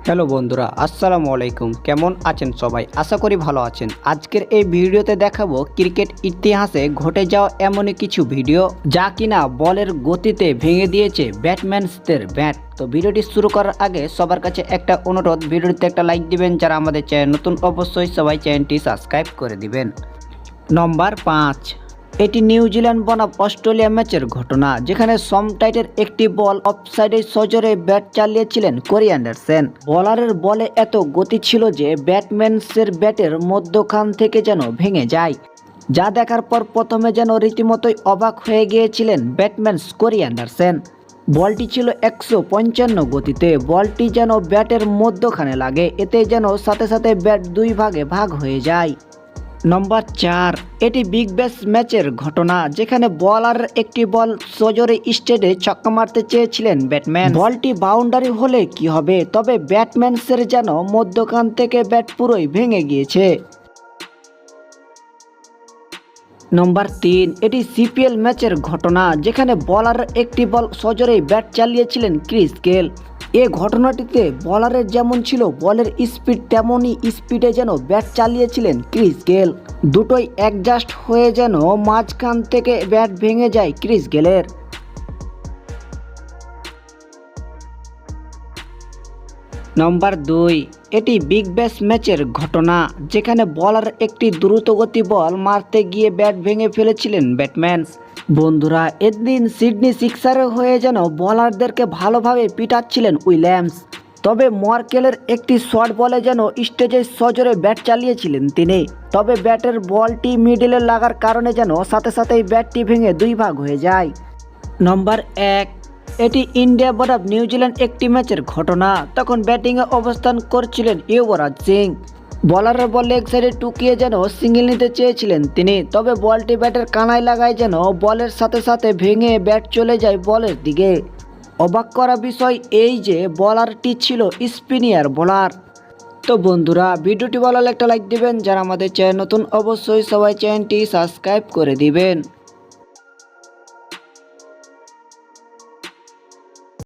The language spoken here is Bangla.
হ্যালো বন্ধুরা, আসসালামু আলাইকুম। কেমন আছেন সবাই? আশা করি ভালো আছেন। আজকের এই ভিডিওতে দেখাবো ক্রিকেট ইতিহাসে ঘটে যাওয়া এমনই কিছু ভিডিও যা কিনা বলের গতিতে ভেঙে দিয়েছে ব্যাটম্যানসদের ব্যাট। তো ভিডিওটি শুরু করার আগে সবার কাছে একটা অনুরোধ, ভিডিওটিতে একটা লাইক দিবেন। যারা আমাদের চ্যানেল নতুন অবশ্যই সবাই চ্যানেলটি সাবস্ক্রাইব করে দিবেন। নম্বর 5, এটি নিউজিল্যান্ড বনাম অস্ট্রেলিয়া ম্যাচের ঘটনা, যেখানে সম টাইটের একটি বল অফসাইডে সজোরে ব্যাট চালিয়েছিলেন কোরি অ্যান্ডারসন। বলারের বলে এত গতি ছিল যে ব্যাটম্যানসের ব্যাটের মধ্যখান থেকে যেন ভেঙে যায়, যা দেখার পর প্রথমে যেন রীতিমতোই অবাক হয়ে গিয়েছিলেন ব্যাটম্যান কোরি অ্যান্ডারসন। বলটি ছিল 155 গতিতে, বলটি যেন ব্যাটের মধ্যখানে লাগে, এতে যেন সাথে সাথে ব্যাট দুই ভাগে ভাগ হয়ে যায়। নম্বর 4, এটি বিগ ব্যাশ ম্যাচের ঘটনা, যেখানে বলারের একটি বল সজোরে স্টেটে ছক্কা মারতে চেয়েছিলেন ব্যাটম্যান। বলটি বাউন্ডারি হলে কি হবে, তবে ব্যাটম্যানসের যেন মধ্যখান থেকে ব্যাট পুরোই ভেঙে গিয়েছে। নম্বর 3, এটি সিপিএল ম্যাচের ঘটনা, যেখানে বলারের একটি বল সজোরেই ব্যাট চালিয়েছিলেন ক্রিস গেল। এ ঘটনাটিতে বলারের যেমন ছিল বলের স্পিড, তেমনই স্পিডে যেন ব্যাট চালিয়েছিলেন ক্রিস গেল। দুটোই অ্যাডজাস্ট হয়ে যেন মাঝখান থেকে ব্যাট ভেঙে যায় ক্রিস গেলের। নম্বর 2, এটি বিগ ব্যাশ ম্যাচের ঘটনা, যেখানে বলার একটি দ্রুতগতি বল মারতে গিয়ে ব্যাট ভেঙে ফেলেছিলেন ব্যাটম্যান। বন্ধুরা, এদিন সিডনি সিক্সারে হয়ে যেন বলারদেরকে ভালোভাবে পিটাচ্ছিলেন উইলিয়ামস, তবে মর্কেলের একটি শর্ট বলে যেন স্টেজে সজোরে ব্যাট চালিয়েছিলেন তিনি, তবে ব্যাটের বলটি মিডলে লাগার কারণে যেন সাথে সাথেই ব্যাটটি ভেঙে দুই ভাগ হয়ে যায়। নম্বর 1, এটি ইন্ডিয়া বনাম নিউজিল্যান্ড একটি ম্যাচের ঘটনা, তখন ব্যাটিংয়ে অবস্থান করছিলেন যুবরাজ সিং। বলারের বল লেগ সাইডে টুকিয়ে যেন সিঙ্গেল নিতে চেয়েছিলেন তিনি, তবে বলটি ব্যাটের কানায় লাগায় যেন বলের সাথে সাথে ভেঙে ব্যাট চলে যায় বলের দিকে। অবাক করা বিষয় এই যে বলারটি ছিল স্পিনিয়ার বোলার। তো বন্ধুরা, ভিডিওটি ভালো লাগলে একটা লাইক দিবেন। যারা আমাদের চ্যানেল নতুন অবশ্যই সবাই চ্যানেলটি সাবস্ক্রাইব করে দিবেন।